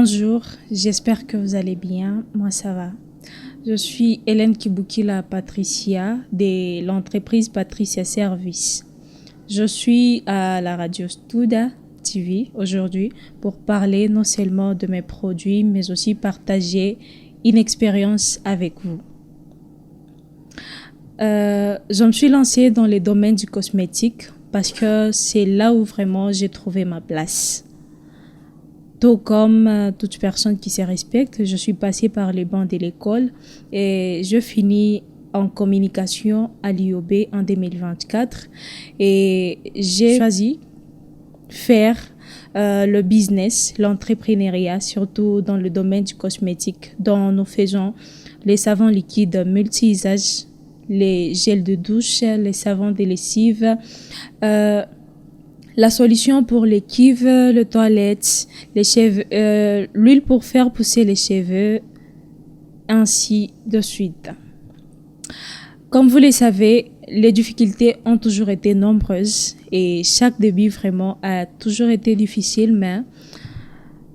Bonjour, j'espère que vous allez bien. Moi, ça va. Je suis Hélène Kibukila Patricia de l'entreprise Patricia Service. Je suis à la radio Studa TV aujourd'hui pour parler non seulement de mes produits, mais aussi partager une expérience avec vous. Je me suis lancée dans les domaines du cosmétique parce que c'est là où vraiment j'ai trouvé ma place. Tout comme toute personne qui se respecte, je suis passée par les bancs de l'école et je finis en communication à l'IOB en 2024 et j'ai choisi faire le business, l'entrepreneuriat, surtout dans le domaine du cosmétique, dont nous faisons les savons liquides multi-usages, les gels de douche, les savons de lessive, la solution pour les cuves, les toilettes, les cheveux, l'huile pour faire pousser les cheveux, ainsi de suite. Comme vous le savez, les difficultés ont toujours été nombreuses et chaque début vraiment a toujours été difficile, mais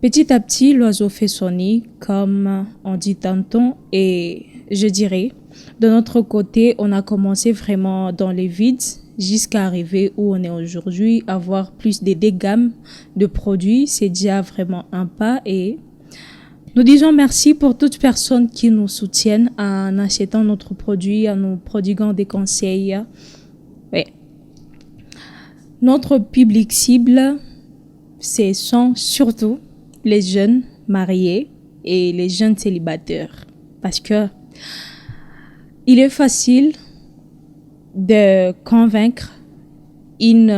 petit à petit, l'oiseau fait son nid, comme on dit tantôt, et je dirais, de notre côté, on a commencé vraiment dans les vides jusqu'à arriver où on est aujourd'hui, avoir plus de gammes de produits, c'est déjà vraiment un pas et nous disons merci pour toutes personnes qui nous soutiennent en achetant notre produit, en nous prodiguant des conseils. Ouais. Notre public cible, ce sont surtout les jeunes mariés et les jeunes célibataires parce que il est facile de convaincre une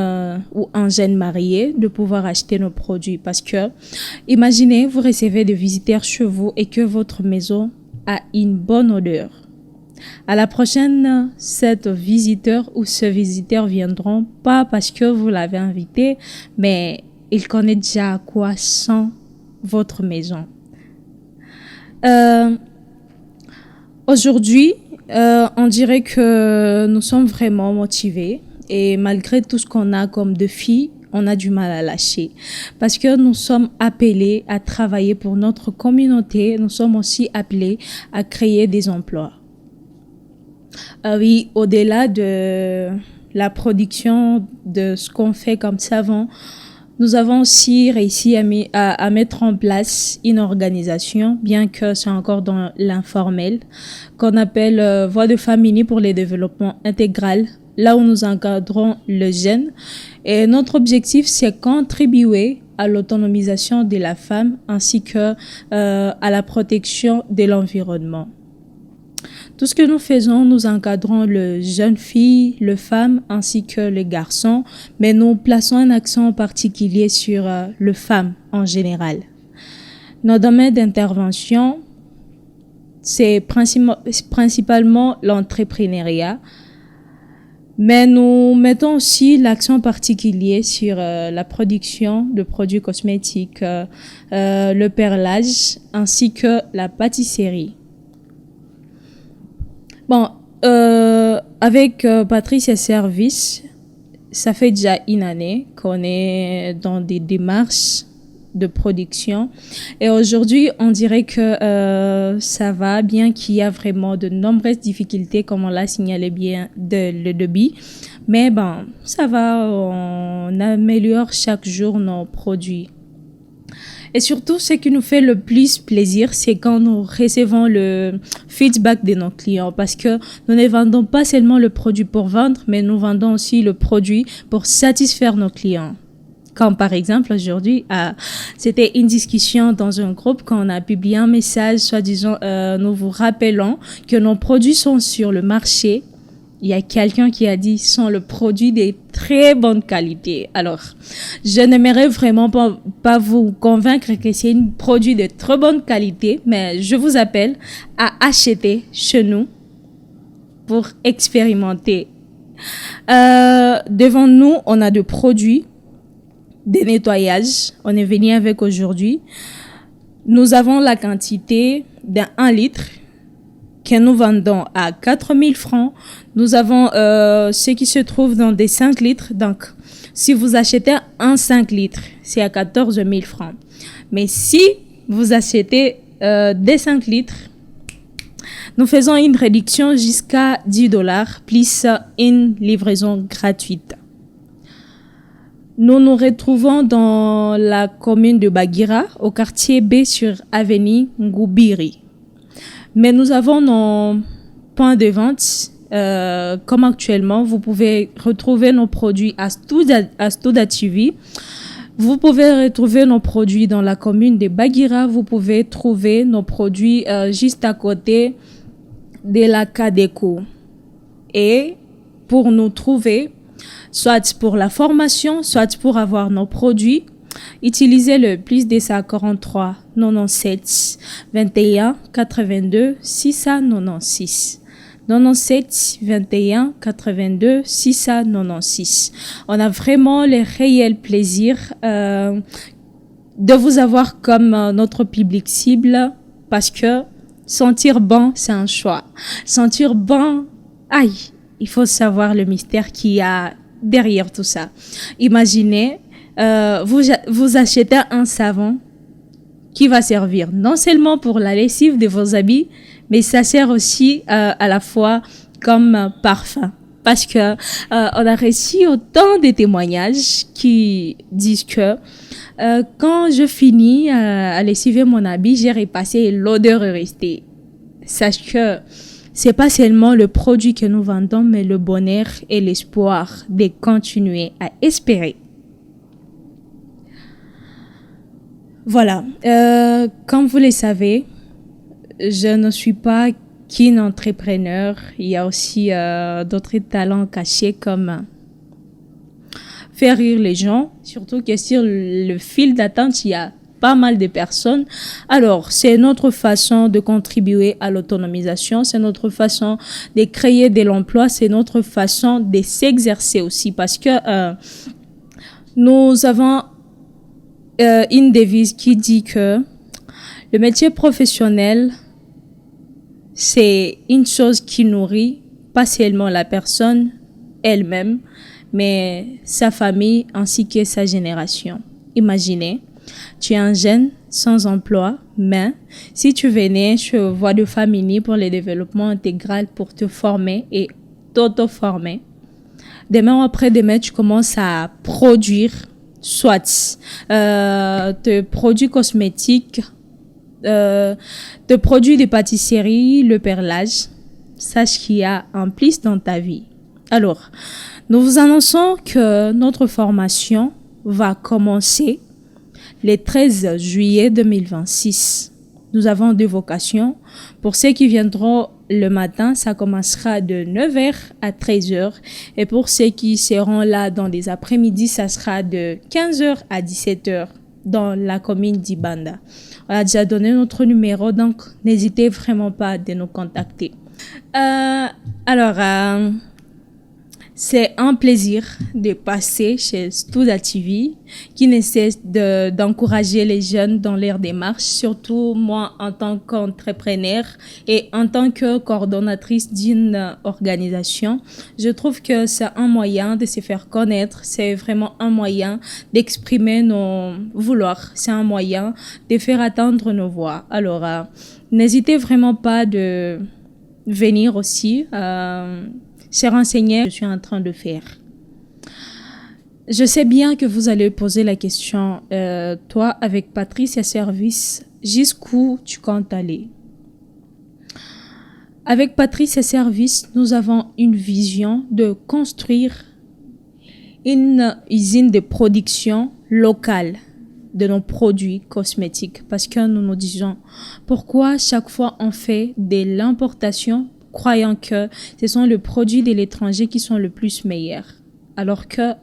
ou un jeune marié de pouvoir acheter nos produits parce que imaginez vous recevez des visiteurs chez vous et que votre maison a une bonne odeur. À la prochaine, cet visiteur ou ce visiteur viendront pas parce que vous l'avez invité, mais il connaît déjà à quoi sent votre maison. Aujourd'hui, on dirait que nous sommes vraiment motivés et malgré tout ce qu'on a comme défi, on a du mal à lâcher parce que nous sommes appelés à travailler pour notre communauté, nous sommes aussi appelés à créer des emplois. Oui, au-delà de la production de ce qu'on fait comme savon, nous avons aussi réussi à mettre en place une organisation, bien que c'est encore dans l'informel, qu'on appelle Voix de Femmes Unies pour le développement intégral, là où nous encadrons le jeune. Et notre objectif, c'est contribuer à l'autonomisation de la femme ainsi que à la protection de l'environnement. Tout ce que nous faisons, nous encadrons les jeunes filles, les femmes ainsi que les garçons, mais nous plaçons un accent particulier sur les femmes en général. Nos domaines d'intervention, c'est principalement l'entrepreneuriat, mais nous mettons aussi l'accent particulier sur la production de produits cosmétiques, le perlage ainsi que la pâtisserie. Bon, avec Patricia Service, ça fait déjà une année qu'on est dans des démarches de production et aujourd'hui, on dirait que ça va, bien qu'il y a vraiment de nombreuses difficultés, comme on l'a signalé bien le début. Mais bon, ça va, on améliore chaque jour nos produits. Et surtout, ce qui nous fait le plus plaisir, c'est quand nous recevons le feedback de nos clients parce que nous ne vendons pas seulement le produit pour vendre, mais nous vendons aussi le produit pour satisfaire nos clients. Comme par exemple, aujourd'hui, c'était une discussion dans un groupe quand on a publié un message, soi-disant, nous vous rappelons que nos produits sont sur le marché. Il y a quelqu'un qui a dit sont le produit de très bonne qualité. Alors, je n'aimerais vraiment pas vous convaincre que c'est un produit de très bonne qualité, mais je vous appelle à acheter chez nous pour expérimenter. Devant nous, on a des produits de nettoyage. On est venu avec aujourd'hui. Nous avons la quantité d'1 litre que nous vendons à 4 000 francs. Nous avons ce qui se trouve dans des 5 litres. Donc, si vous achetez un 5 litres, c'est à 14 000 francs. Mais si vous achetez des 5 litres, nous faisons une réduction jusqu'à $10 plus une livraison gratuite. Nous nous retrouvons dans la commune de Bagira, au quartier B sur avenue Ngoubiri. Mais nous avons nos points de vente. Comme actuellement, vous pouvez retrouver nos produits à Studa TV. Vous pouvez retrouver nos produits dans la commune de Bagira. Vous pouvez trouver nos produits juste à côté de la Cadeco. Et pour nous trouver, soit pour la formation, soit pour avoir nos produits, utilisez le plus 243 97 21 82 696. 97 21 82 696. On a vraiment le réel plaisir de vous avoir comme notre public cible, parce que sentir bon, c'est un choix. Sentir bon, aïe, il faut savoir le mystère qu'il y a derrière tout ça. Imaginez, vous achetez un savon qui va servir non seulement pour la lessive de vos habits, mais ça sert aussi à la fois comme parfum. Parce que on a reçu autant de témoignages qui disent que quand je finis à lessiver mon habit, j'ai repassé et l'odeur est restée. Sache que c'est pas seulement le produit que nous vendons, mais le bonheur et l'espoir de continuer à espérer. Voilà, comme vous le savez, je ne suis pas qu'une entrepreneur. Il y a aussi d'autres talents cachés comme faire rire les gens, surtout que sur le fil d'attente, il y a pas mal de personnes. Alors, c'est notre façon de contribuer à l'autonomisation, c'est notre façon de créer de l'emploi, c'est notre façon de s'exercer aussi, parce que nous avons une devise qui dit que le métier professionnel, c'est une chose qui nourrit pas seulement la personne elle-même, mais sa famille ainsi que sa génération. Imaginez, tu es un jeune sans emploi, mais si tu venais sur Voie de Famille pour le développement intégral pour te former et t'auto-former, demain ou après-demain, tu commences à produire soit tes produits cosmétiques, tes produits de pâtisserie, le perlage. Sache qu'il y a un plus dans ta vie. Alors, nous vous annonçons que notre formation va commencer le 13 juillet 2026. Nous avons deux vocations. Pour ceux qui viendront le matin, ça commencera de 9h à 13h. Et pour ceux qui seront là dans les après-midi, ça sera de 15h à 17h dans la commune d'Ibanda. On a déjà donné notre numéro, donc n'hésitez vraiment pas de nous contacter. C'est un plaisir de passer chez Studa TV, qui ne cesse d'encourager les jeunes dans leur démarche, surtout moi en tant qu'entrepreneur et en tant que coordonnatrice d'une organisation. Je trouve que c'est un moyen de se faire connaître, c'est vraiment un moyen d'exprimer nos vouloirs, c'est un moyen de faire attendre nos voix. Alors, n'hésitez vraiment pas de venir aussi se renseigner, je suis en train de faire. Je sais bien que vous allez poser la question, toi, avec Patricia Service, jusqu'où tu comptes aller? Avec Patricia Service, nous avons une vision de construire une usine de production locale de nos produits cosmétiques, parce que nous nous disons pourquoi chaque fois on fait de l'importation croyant que ce sont les produits de l'étranger qui sont le plus meilleurs. Alors que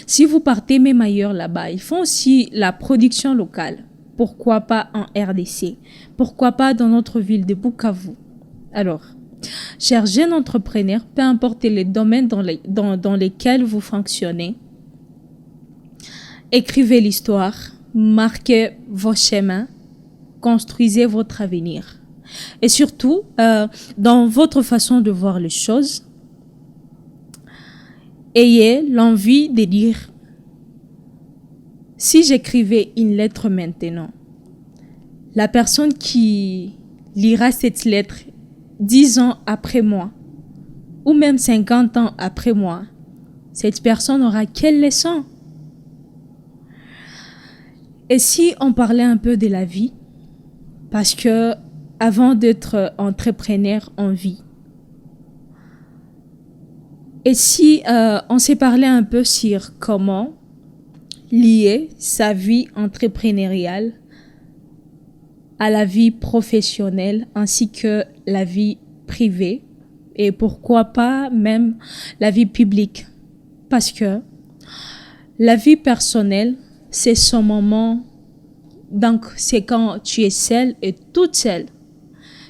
si vous partez même ailleurs là-bas, ils font aussi la production locale. Pourquoi pas en RDC? Pourquoi pas dans notre ville de Bukavu? Alors, chers jeunes entrepreneurs, peu importe les domaines dans lesquels vous fonctionnez, écrivez l'histoire, marquez vos chemins, construisez votre avenir. Et surtout, dans votre façon de voir les choses, ayez l'envie de dire, si j'écrivais une lettre maintenant, la personne qui lira cette lettre 10 ans après moi, ou même 50 ans après moi, cette personne aura quelle leçon? Et si on parlait un peu de la vie, parce que avant d'être entrepreneur, on vit. Et si on s'est parlé un peu sur comment lier sa vie entrepreneuriale à la vie professionnelle ainsi que la vie privée et pourquoi pas même la vie publique. Parce que la vie personnelle, c'est son moment. Donc, c'est quand tu es seule et toute seule.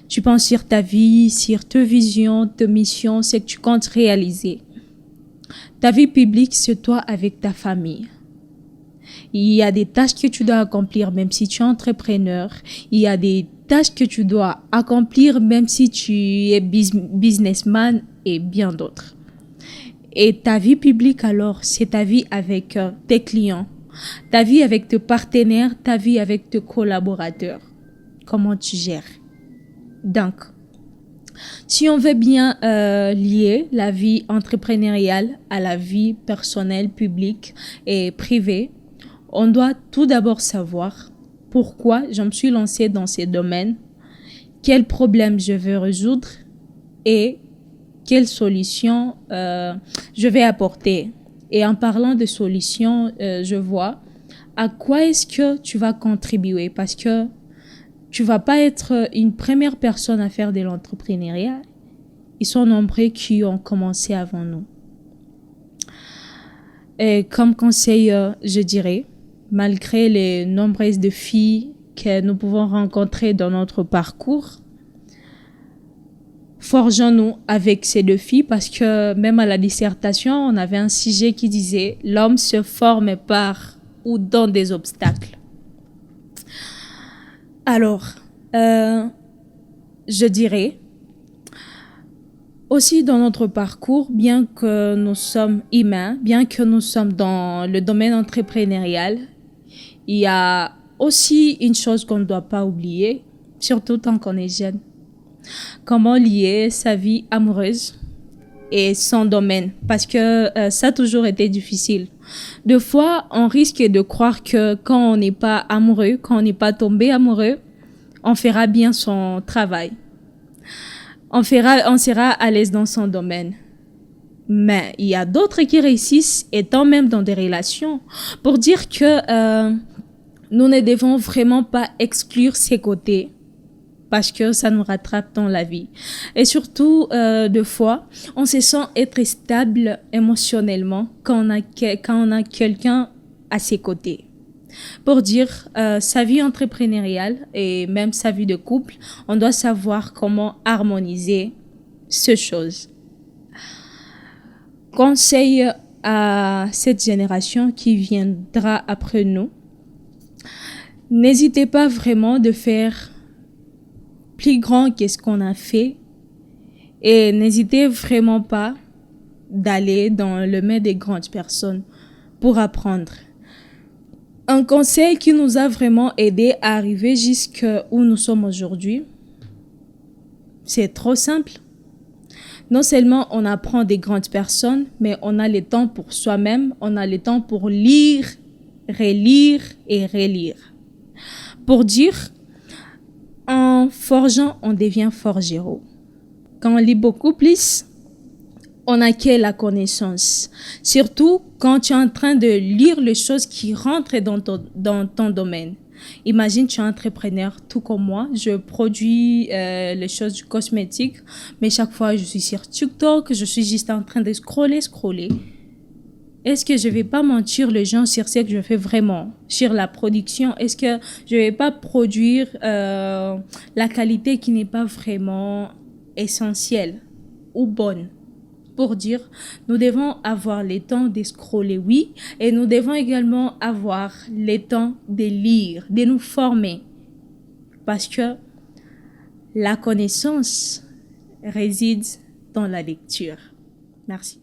Tu penses sur ta vie, sur tes visions, tes missions, ce que tu comptes réaliser. Ta vie publique, c'est toi avec ta famille. Il y a des tâches que tu dois accomplir même si tu es entrepreneur. Il y a des tâches que tu dois accomplir même si tu es businessman et bien d'autres. Et ta vie publique alors, c'est ta vie avec tes clients, ta vie avec tes partenaires, ta vie avec tes collaborateurs. Comment tu gères? Donc, si on veut bien lier la vie entrepreneuriale à la vie personnelle, publique et privée, on doit tout d'abord savoir pourquoi je me suis lancée dans ces domaines, quels problèmes je veux résoudre et quelles solutions je vais apporter. Et en parlant de solutions, je vois à quoi est-ce que tu vas contribuer parce que tu vas pas être une première personne à faire de l'entrepreneuriat. Ils sont nombreux qui ont commencé avant nous. Et comme conseil, je dirais, malgré les nombreuses défis que nous pouvons rencontrer dans notre parcours, forgeons-nous avec ces défis parce que même à la dissertation, on avait un sujet qui disait « L'homme se forme par ou dans des obstacles ». Alors, je dirais, aussi dans notre parcours, bien que nous sommes humains, bien que nous sommes dans le domaine entrepreneurial, il y a aussi une chose qu'on ne doit pas oublier, surtout tant qu'on est jeune. Comment lier sa vie amoureuse et son domaine, parce que ça a toujours été difficile. Des fois, on risque de croire que quand on n'est pas amoureux, quand on n'est pas tombé amoureux, on fera bien son travail. On sera à l'aise dans son domaine. Mais il y a d'autres qui réussissent étant même dans des relations pour dire que nous ne devons vraiment pas exclure ces côtés parce que ça nous rattrape dans la vie. Et surtout, des fois, on se sent être stable émotionnellement quand on a quelqu'un à ses côtés. Pour dire sa vie entrepreneuriale et même sa vie de couple, on doit savoir comment harmoniser ces choses. Conseil à cette génération qui viendra après nous, n'hésitez pas vraiment de faire plus grand que ce qu'on a fait et n'hésitez vraiment pas d'aller dans le main des grandes personnes pour apprendre. Un conseil qui nous a vraiment aidé à arriver jusqu'où nous sommes aujourd'hui, c'est trop simple. Non seulement on apprend des grandes personnes, mais on a le temps pour soi-même, on a le temps pour lire, relire et relire. Pour dire, en forgeant, on devient forgeron. Quand on lit beaucoup plus, on acquiert la connaissance. Surtout quand tu es en train de lire les choses qui rentrent dans ton domaine. Imagine, tu es entrepreneur, tout comme moi. Je produis les choses du cosmétique, mais chaque fois, je suis sur TikTok, je suis juste en train de scroller. Est-ce que je vais pas mentir les gens sur ce que je fais vraiment, sur la production? Est-ce que je vais pas produire la qualité qui n'est pas vraiment essentielle ou bonne? Pour dire, nous devons avoir le temps de scroller, oui, et nous devons également avoir le temps de lire, de nous former. Parce que la connaissance réside dans la lecture. Merci.